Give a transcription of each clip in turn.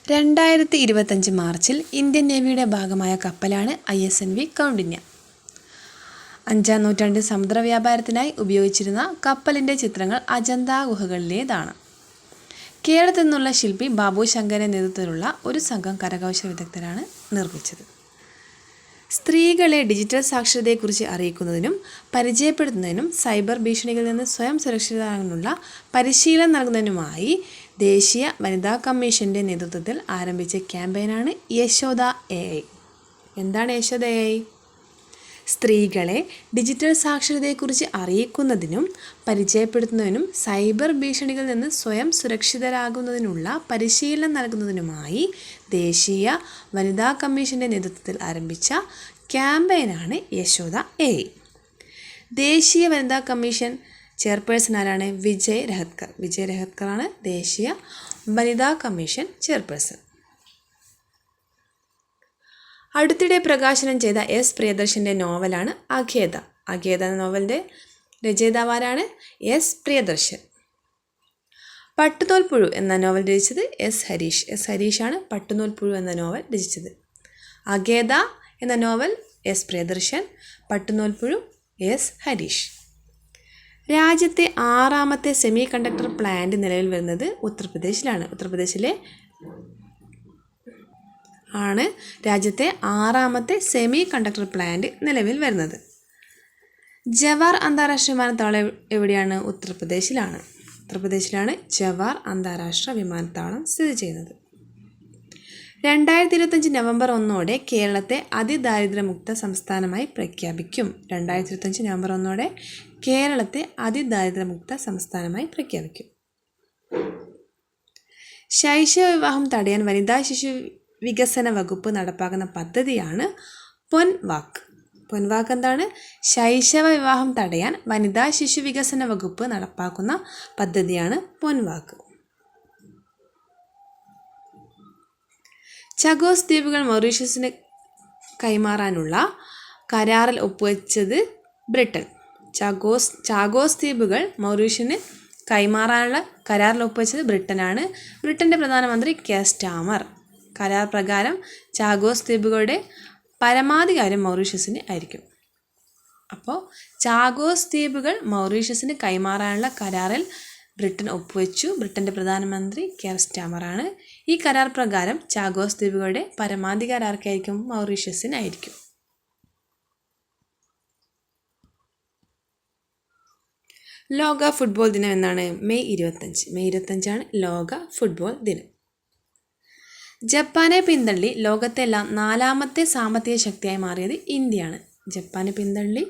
2025 മാർച്ചിൽ ഇന്ത്യൻ നേവിയുടെ ഭാഗമായ കപ്പലാണ് ISNV കൗണ്ഡിന്യ. 5-ാം നൂറ്റാണ്ടിൽ സമുദ്രവ്യാപാരത്തിനായി ഉപയോഗിച്ചിരുന്ന കപ്പലിൻ്റെ ചിത്രങ്ങൾ അജന്ത ഗുഹകളിലേതാണ്. കേരളത്തിൽ നിന്നുള്ള ശില്പി ബാബു ശങ്കറിൻ്റെ നേതൃത്വത്തിലുള്ള ഒരു സംഘം കരകൗശല വിദഗ്ധരാണ് നിർമ്മിച്ചത്. സ്ത്രീകളെ ഡിജിറ്റൽ സാക്ഷരതയെക്കുറിച്ച് അറിയിക്കുന്നതിനും പരിചയപ്പെടുത്തുന്നതിനും സൈബർ ഭീഷണികളിൽ നിന്ന് സ്വയം സുരക്ഷിതരാകാനുള്ള പരിശീലനം നൽകുന്നതിനുമായി ദേശീയ വനിതാ കമ്മീഷൻ്റെ നേതൃത്വത്തിൽ ആരംഭിച്ച ക്യാമ്പയിനാണ് യശോദ AI. എന്താണ് യശോദ AI? സ്ത്രീകളെ ഡിജിറ്റൽ സാക്ഷരതയെക്കുറിച്ച് അറിയിക്കുന്നതിനും പരിചയപ്പെടുത്തുന്നതിനും സൈബർ ഭീഷണികളിൽ നിന്ന് സ്വയം സുരക്ഷിതരാകുന്നതിനുള്ള പരിശീലനം നൽകുന്നതിനുമായി ദേശീയ വനിതാ കമ്മീഷൻ്റെ നേതൃത്വത്തിൽ ആരംഭിച്ച ക്യാമ്പയിനാണ് യശോദ AI. ദേശീയ വനിതാ കമ്മീഷൻ ചെയർപേഴ്സൺ ആരാണ്? വിജയ് രഹത്കർ. വിജയ് രഹത്കറാണ് ദേശീയ വനിതാ കമ്മീഷൻ ചെയർപേഴ്സൺ. അടുത്തിടെ പ്രകാശനം ചെയ്ത S. പ്രിയദർശൻ്റെ നോവലാണ് അഖേദ. അഖേദ എന്ന നോവലിൻ്റെ രചയിതാവാരാണ്? S. പ്രിയദർശൻ. പട്ടുനൂൽ പുഴു എന്ന നോവൽ രചിച്ചത് S. ഹരീഷ്. S. ഹരീഷാണ് പട്ടുനൂൽ പുഴു എന്ന നോവൽ രചിച്ചത്. അഖേദ എന്ന നോവൽ S. പ്രിയദർശൻ, പട്ടുനൂൽ പുഴു S. ഹരീഷ്. രാജ്യത്തെ 6ാമത്തെ സെമി കണ്ടക്ടർ പ്ലാന്റ് നിലവിൽ വരുന്നത് ഉത്തർപ്രദേശിലാണ്. ഉത്തർപ്രദേശിലെ ആണ് രാജ്യത്തെ 6ാമത്തെ സെമി കണ്ടക്ടർ പ്ലാന്റ് നിലവിൽ വരുന്നത്. ജവാർ അന്താരാഷ്ട്ര വിമാനത്താവളം എവിടെയാണ്? ഉത്തർപ്രദേശിലാണ്. ഉത്തർപ്രദേശിലാണ് ജവാർ അന്താരാഷ്ട്ര വിമാനത്താവളം സ്ഥിതി ചെയ്യുന്നത്. 2025 നവംബർ 1 കേരളത്തെ അതിദാരിദ്ര്യമുക്ത സംസ്ഥാനമായി പ്രഖ്യാപിക്കും. 2025 നവംബർ 1 കേരളത്തെ അതിദാരിദ്ര്യമുക്ത സംസ്ഥാനമായി പ്രഖ്യാപിക്കും. ശൈശവ വിവാഹം തടയാൻ വനിതാ ശിശു വികസന വകുപ്പ് നടപ്പാക്കുന്ന പദ്ധതിയാണ് പൊൻവാക്ക്. പൊൻവാക്ക് എന്താണ്? ശൈശവ വിവാഹം തടയാൻ വനിതാ ശിശു വികസന വകുപ്പ് നടപ്പാക്കുന്ന പദ്ധതിയാണ് പൊൻവാക്ക്. ചാഗോസ് ദ്വീപുകൾ മൗറീഷ്യസിന് കൈമാറാനുള്ള കരാറിൽ ഒപ്പുവെച്ചത് ബ്രിട്ടൻ. ചാഗോസ് ദ്വീപുകൾ മൗറീഷ്യന് കൈമാറാനുള്ള കരാറിൽ ഒപ്പുവെച്ചത് ബ്രിട്ടനാണ്. ബ്രിട്ടൻ്റെ പ്രധാനമന്ത്രി കെയർ സ്റ്റാമർ. കരാർ പ്രകാരം ചാഗോസ് ദ്വീപുകളുടെ പരമാധികാരം മൗറീഷ്യസിന് ആയിരിക്കും. അപ്പോൾ ചാഗോസ് ദ്വീപുകൾ മൗറീഷ്യസിന് കൈമാറാനുള്ള കരാറിൽ ബ്രിട്ടൻ ഒപ്പുവെച്ചു. ബ്രിട്ടൻ്റെ പ്രധാനമന്ത്രി കെയർ സ്റ്റാമറാണ്. ഈ കരാർ പ്രകാരം ചാഗോസ് ദ്വീപുകളുടെ പരമാധികാരം ആർക്കായിരിക്കും? മൗറീഷ്യസിനായിരിക്കും. ലോക ഫുട്ബോൾ ദിനം എന്നാണ്? മെയ് 25. മെയ് 25 ലോക ഫുട്ബോൾ ദിനം. ജപ്പാനെ പിന്തള്ളി ലോകത്തെല്ലാം 4ാമത്തെ സാമ്പത്തിക ശക്തിയായി മാറിയത് ഇന്ത്യയാണ്. ജപ്പാനെ പിന്തള്ളി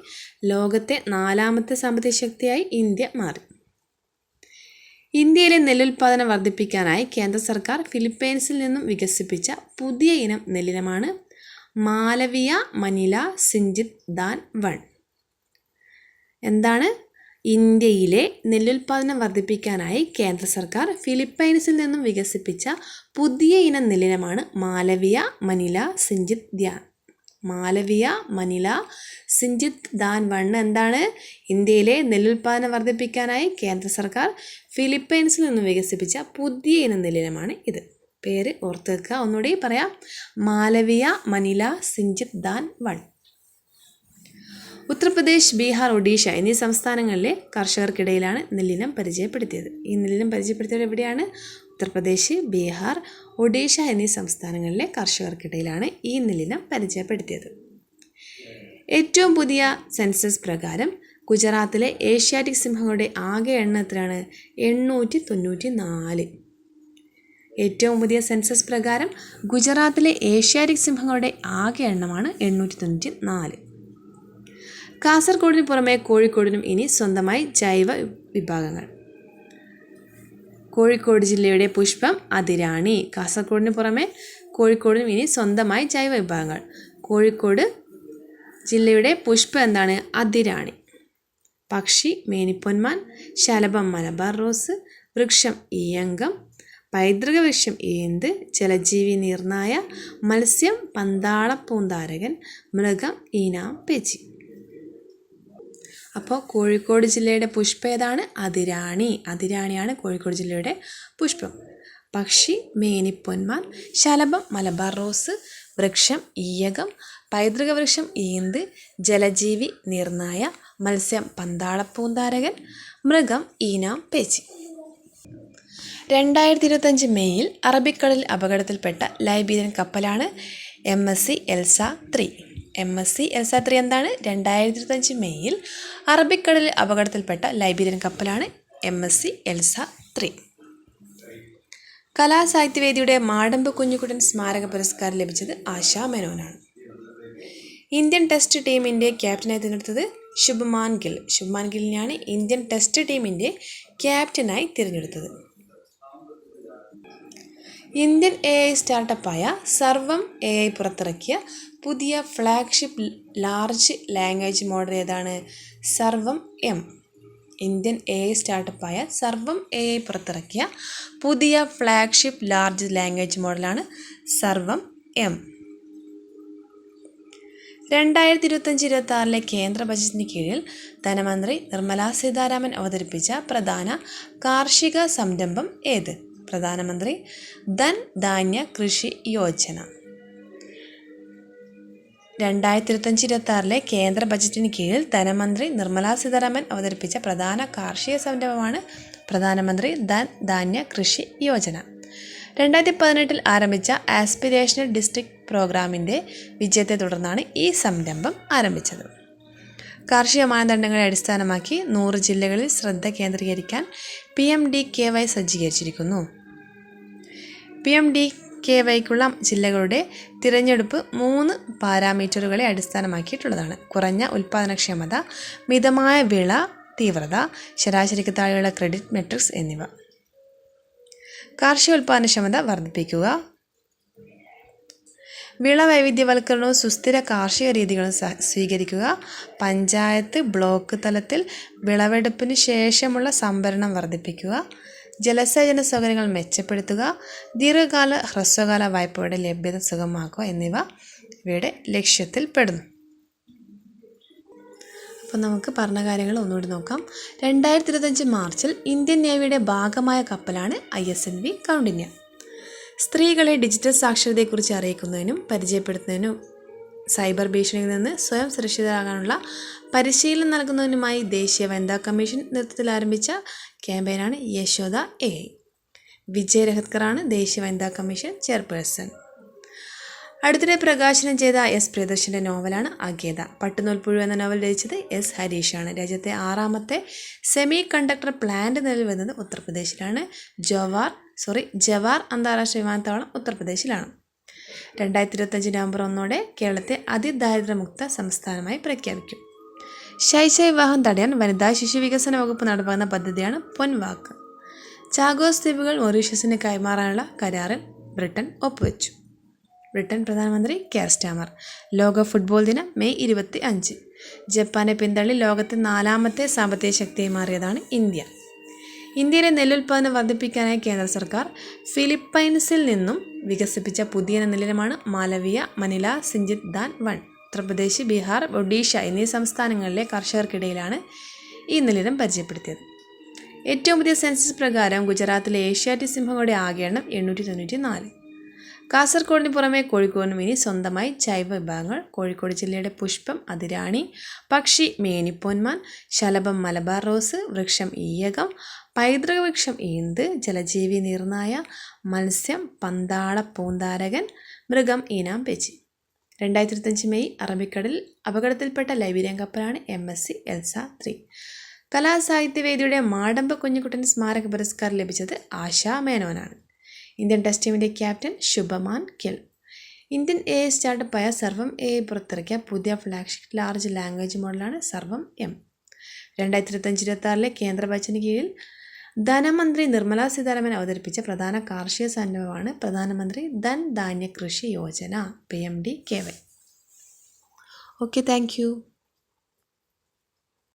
ലോകത്തെ 4ാമത്തെ സാമ്പത്തിക ശക്തിയായി ഇന്ത്യ മാറി. ഇന്ത്യയിലെ നെല്ലുൽപാദനം വർദ്ധിപ്പിക്കാനായി കേന്ദ്ര സർക്കാർ ഫിലിപ്പൈൻസിൽ നിന്നും വികസിപ്പിച്ച പുതിയ ഇനം നെല്ലിനമാണ് മാലവിയ മനില സിഞ്ചിത് ദാൻ 1. എന്താണ്? ഇന്ത്യയിലെ നെല്ലുൽപാദനം വർദ്ധിപ്പിക്കാനായി കേന്ദ്ര സർക്കാർ ഫിലിപ്പൈൻസിൽ നിന്നും വികസിപ്പിച്ച പുതിയ ഇനം നെല്ലിനമാണ് മാലവിയ മനില സിഞ്ചിത് ദാൻ. മാലവിയ മനില സിഞ്ചിത് ദാൻ 1 എന്താണ്? ഇന്ത്യയിലെ നെല്ലുൽപാദനം വർദ്ധിപ്പിക്കാനായി കേന്ദ്ര സർക്കാർ ഫിലിപ്പൈൻസിൽ നിന്നും വികസിപ്പിച്ച പുതിയ ഇനം നെല്ലിനമാണ് ഇത്. പേര് ഓർത്ത് വെക്കുക. ഒന്നുകൂടി പറയാം. മാലവിയ മനില സിഞ്ചിത് ദാൻ 1. ഉത്തർപ്രദേശ്, ബീഹാർ, ഒഡീഷ എന്നീ സംസ്ഥാനങ്ങളിലെ കർഷകർക്കിടയിലാണ് നെല്ലിനം പരിചയപ്പെടുത്തിയത്. ഈ നെല്ലിനം പരിചയപ്പെടുത്തിയത് എവിടെയാണ്? ഉത്തർപ്രദേശ്, ബീഹാർ, ഒഡീഷ എന്നീ സംസ്ഥാനങ്ങളിലെ കർഷകർക്കിടയിലാണ് ഈ നെല്ലിനം പരിചയപ്പെടുത്തിയത്. ഏറ്റവും പുതിയ സെൻസസ് പ്രകാരം ഗുജറാത്തിലെ ഏഷ്യാറ്റിക് സിംഹങ്ങളുടെ ആകെ എണ്ണം എത്രയാണ്? 894. ഏറ്റവും പുതിയ സെൻസസ് പ്രകാരം ഗുജറാത്തിലെ ഏഷ്യാറ്റിക് സിംഹങ്ങളുടെ ആകെ എണ്ണമാണ് 894. കാസർഗോഡിന് പുറമെ കോഴിക്കോടിനും ഇനി സ്വന്തമായി ജൈവ വിഭാഗങ്ങൾ. കോഴിക്കോട് ജില്ലയുടെ പുഷ്പം അതിരാണി. കാസർഗോഡിന് പുറമെ കോഴിക്കോടിനും ഇനി സ്വന്തമായി ജൈവ വിഭാഗങ്ങൾ. കോഴിക്കോട് ജില്ലയുടെ പുഷ്പം എന്താണ്? അതിരാണി. പക്ഷി മേനിപ്പൊന്മാൻ, ശലഭം മലബാർ റോസ്, വൃക്ഷം ഈയങ്കം, പൈതൃക വൃക്ഷം ഏന്ത്, ജലജീവി നീർനായ, മത്സ്യം പന്താളപ്പൂന്താരകൻ, മൃഗം ഈനാം പേച്ചി. അപ്പോൾ കോഴിക്കോട് ജില്ലയുടെ പുഷ്പം ഏതാണ്? അതിരാണി. അതിരാണിയാണ് കോഴിക്കോട് ജില്ലയുടെ പുഷ്പം. പക്ഷി മേനിപ്പൊന്മാൻ, ശലഭം മലബാർ റോസ്, വൃക്ഷം ഈയകം, പൈതൃക വൃക്ഷം ഈന്ത്, ജലജീവി നീർനായ, മത്സ്യം പന്താളപ്പൂന്താരകൻ, മൃഗം ഈനാം പേച്ചി. 2025 മെയ്യിൽ അറബിക്കടലിൽ അപകടത്തിൽപ്പെട്ട ലൈബീരിയൻ കപ്പലാണ് MSC എൽസ 3. MSC എൽസ 3 എന്താണ്? 2025 മെയ്യിൽ അറബിക്കടലിൽ അപകടത്തിൽപ്പെട്ട ലൈബീരിയൻ കപ്പലാണ് MSC എൽസ 3. കലാസാഹിത്യവേദിയുടെ മാടമ്പ് കുഞ്ഞുകുട്ടൻ സ്മാരക പുരസ്കാരം ലഭിച്ചത് ആശാ മേനോനാണ്. ഇന്ത്യൻ ടെസ്റ്റ് ടീമിൻ്റെ ക്യാപ്റ്റനായി തിരഞ്ഞെടുത്തത് ശുഭ്മാൻ ഗിൽ. ശുഭ്മാൻ ഗില്ലിനെയാണ് ഇന്ത്യൻ ടെസ്റ്റ് ടീമിൻ്റെ ക്യാപ്റ്റനായി തിരഞ്ഞെടുത്തത്. ഇന്ത്യൻ AI സ്റ്റാർട്ടപ്പായ സർവം AI പുറത്തിറക്കിയ പുതിയ ഫ്ലാഗ്ഷിപ്പ് ലാർജ് ലാംഗ്വേജ് മോഡൽ ഏതാണ്? സർവം M. ഇന്ത്യൻ AI സ്റ്റാർട്ടപ്പായ സർവം AI പുറത്തിറക്കിയ പുതിയ ഫ്ലാഗ്ഷിപ്പ് ലാർജ് ലാംഗ്വേജ് മോഡലാണ് സർവം M. 2025-26 കേന്ദ്ര ബജറ്റിന് കീഴിൽ ധനമന്ത്രി നിർമ്മല സീതാരാമൻ അവതരിപ്പിച്ച പ്രധാന കാർഷിക സംരംഭം ഏത്? പ്രധാനമന്ത്രി ധൻ ധാന്യ കൃഷി യോജന. 2025-26 കേന്ദ്ര ബജറ്റിന് കീഴിൽ ധനമന്ത്രി നിർമ്മല സീതാരാമൻ അവതരിപ്പിച്ച പ്രധാന കാർഷിക സംരംഭമാണ് പ്രധാനമന്ത്രി ധൻ ധാന്യ കൃഷി യോജന. 2018 ആരംഭിച്ച ആസ്പിരേഷണൽ ഡിസ്ട്രിക്ട് പ്രോഗ്രാമിൻ്റെ വിജയത്തെ തുടർന്നാണ് ഈ സംരംഭം ആരംഭിച്ചത്. കാർഷിക മാനദണ്ഡങ്ങളെ അടിസ്ഥാനമാക്കി 100 ജില്ലകളിൽ ശ്രദ്ധ കേന്ദ്രീകരിക്കാൻ PMDKY സജ്ജീകരിച്ചിരിക്കുന്നു. PMDKYക്കുള്ള ജില്ലകളുടെ തിരഞ്ഞെടുപ്പ് 3 പാരാമീറ്ററുകളെ അടിസ്ഥാനമാക്കിയിട്ടുള്ളതാണ്. കുറഞ്ഞ ഉൽപ്പാദനക്ഷമത, മിതമായ വിള തീവ്രത, ശരാശരിക്ക് താഴെയുള്ള ക്രെഡിറ്റ് മെട്രിക്സ് എന്നിവ. കാർഷിക ഉൽപ്പാദനക്ഷമത വർദ്ധിപ്പിക്കുക, വിള വൈവിധ്യവൽക്കരണവും സുസ്ഥിര കാർഷിക രീതികളും സ്വീകരിക്കുക, പഞ്ചായത്ത് ബ്ലോക്ക് തലത്തിൽ വിളവെടുപ്പിന് ശേഷമുള്ള സംഭരണം വർദ്ധിപ്പിക്കുക, ജലസേചന സൗകര്യങ്ങൾ മെച്ചപ്പെടുത്തുക, ദീർഘകാല ഹ്രസ്വകാല വായ്പയുടെ ലഭ്യത സുഗമമാക്കുക എന്നിവ ഇവയുടെ ലക്ഷ്യത്തിൽ പെടുന്നു. അപ്പോൾ നമുക്ക് പറഞ്ഞ കാര്യങ്ങൾ ഒന്നുകൂടി നോക്കാം. 2025 മാർച്ചിൽ ഇന്ത്യൻ നേവിയുടെ ഭാഗമായ കപ്പലാണ് ISNV കൗണ്ഡിന്യ. സ്ത്രീകളെ ഡിജിറ്റൽ സാക്ഷരതയെക്കുറിച്ച് അറിയിക്കുന്നതിനും പരിചയപ്പെടുത്തുന്നതിനും സൈബർ ഭീഷണിയിൽ നിന്ന് സ്വയം സുരക്ഷിതരാകാനുള്ള പരിശീലനം നൽകുന്നതിനുമായി ദേശീയ വനിതാ കമ്മീഷൻ നേതൃത്വത്തിൽ ആരംഭിച്ച ക്യാമ്പയിനാണ് യശോദ AI. വിജയ് രഹത്കറാണ് ദേശീയ വനിതാ കമ്മീഷൻ ചെയർപേഴ്സൺ. അടുത്തിടെ പ്രകാശനം ചെയ്ത S പ്രിയദർശൻ്റെ നോവലാണ് അഗേത. പട്ടുനൂൽപ്പുഴു എന്ന നോവൽ രചിച്ചത് S ഹരീഷാണ്. രാജ്യത്തെ 6ാമത്തെ സെമി കണ്ടക്ടർ പ്ലാന്റ് നിലവിൽ വരുന്നത് ഉത്തർപ്രദേശിലാണ്. ജവാർ അന്താരാഷ്ട്ര വിമാനത്താവളം ഉത്തർപ്രദേശിലാണ്. 2025 നവംബർ 1 കേരളത്തെ അതിദാരിദ്ര്യമുക്ത സംസ്ഥാനമായി പ്രഖ്യാപിക്കും. ശൈശവ വിവാഹം തടയാൻ വനിതാ ശിശു വികസന വകുപ്പ് നടപ്പാക്കുന്ന പദ്ധതിയാണ് പൊൻവാക്ക്. ചാഗോസ് ദ്വീപുകൾ മൊറീഷ്യസിന് കൈമാറാനുള്ള കരാറിൽ ബ്രിട്ടൻ ഒപ്പുവെച്ചു. ബ്രിട്ടൻ പ്രധാനമന്ത്രി കെയർ സ്റ്റാമർ. ലോക ഫുട്ബോൾ ദിനം മെയ് 25. ജപ്പാനെ പിന്തള്ളി ലോകത്തെ 4ാമത്തെ സാമ്പത്തിക ശക്തിയായി മാറിയതാണ് ഇന്ത്യ. ഇന്ത്യയിലെ നെല്ലുൽപ്പാദനം വർദ്ധിപ്പിക്കാനായി കേന്ദ്ര സർക്കാർ ഫിലിപ്പൈൻസിൽ നിന്നും വികസിപ്പിച്ച പുതിയ നിലയമാണ് മാലവിയ മനില സിഞ്ചിത് ദാൻ 1. ഉത്തർപ്രദേശ്, ബീഹാർ, ഒഡീഷ എന്നീ സംസ്ഥാനങ്ങളിലെ കർഷകർക്കിടയിലാണ് ഈ നിലയം പരിചയപ്പെടുത്തിയത്. ഏറ്റവും പുതിയ സെൻസസ് പ്രകാരം ഗുജറാത്തിലെ ഏഷ്യാറ്റിക് സിംഹങ്ങളുടെ ആകെ എണ്ണം 894. കാസർഗോഡിന് പുറമെ കോഴിക്കോടിനും ഇനി സ്വന്തമായി ജൈവ വിഭാഗങ്ങൾ. കോഴിക്കോട് ജില്ലയുടെ പുഷ്പം അതിരാണി, പക്ഷി മേനിപ്പൊന്മാൻ, ശലഭം മലബാർ റോസ്, വൃക്ഷം ഈയകം, പൈതൃക വൃക്ഷം ഈന്ത്, ജലജീവി നീർനായ, മത്സ്യം പന്താളപ്പൂന്താരകൻ, മൃഗം ഈനാം പേച്ചി. 2025 മെയ് അറബിക്കടലിൽ അപകടത്തിൽപ്പെട്ട ലൈബീരിയൻ കപ്പലാണ് MSC എൽസ 3. കലാസാഹിത്യവേദിയുടെ മാടമ്പ് കുഞ്ഞുകുട്ടൻ സ്മാരക പുരസ്കാരം ലഭിച്ചത് ആശാ മേനോനാണ്. ഇന്ത്യൻ ടെസ്റ്റ് ടീമിൻ്റെ captain Shubman Gill. Indian AI സ്റ്റാർട്ടപ്പായ സർവം AI പുറത്തിറക്കിയ പുതിയ ഫ്ലാഗ്ഷിപ്പ് ലാർജ് ലാംഗ്വേജ് മോഡലാണ് സർവം M. 2025-26 കേന്ദ്ര ബജറ്റിന് കീഴിൽ ധനമന്ത്രി നിർമ്മല സീതാരാമൻ അവതരിപ്പിച്ച പ്രധാന കാർഷിക സംരംഭമാണ് പ്രധാനമന്ത്രി ധൻ ധാന്യ കൃഷി Yojana PMDKY. Okay, thank you.